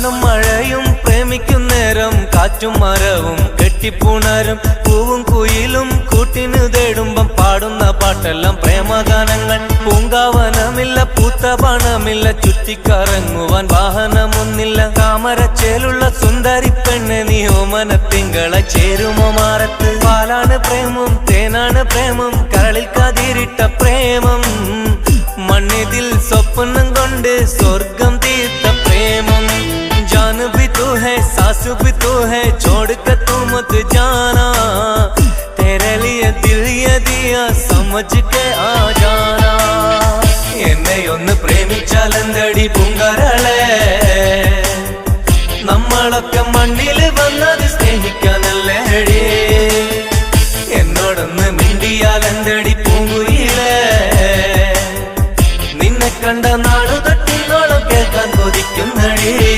മണ്ണും മഴയും പ്രേമിക്കും നേരം കാറ്റും മരവും കെട്ടിപ്പുണരും പൂവും കുയിലും കൂട്ടിനു തേടുമ്പം പാടുന്ന പാട്ടെല്ലാം പ്രേമഗാനങ്ങൾ പൂങ്കാവനമില്ല പൂത്ത പണമില്ല ചുറ്റിക്കറങ്ങുവാൻ വാഹനമൊന്നില്ല താമരച്ചേലുള്ള സുന്ദരി പെണ്ണ് നീ ഓമനത്തിങ്കളെ ചേരുമോ മാറത്ത് പാലാണ് പ്രേമം തേനാണ് പ്രേമം കരളിൽ കതിരിട്ട പ്രേമം മണ്ണിതിൽ സ്വപ്നം കൊണ്ട് സ്വർഗം തീർത്ത പ്രേമം जान भी तू है सास भी तू है छोड़ कर तू मत जाना तेरे लिए दिल ये दिया समझ के आ जाना എന്നെ ഒന്ന് പ്രേമിച്ചാലെന്തടി പൂങ്കരളെ നമ്മളൊക്കെ മണ്ണിൽ വന്നത് സ്നേഹിക്കാനല്ലേടി എന്നോടൊന്ന് മിണ്ടിയാലെന്തടി പൂങ്കുയിലേ നിന്നെ കണ്ട നാടു തട്ടിനോളം കേൾക്കാൻ കൊതിക്കുന്നടി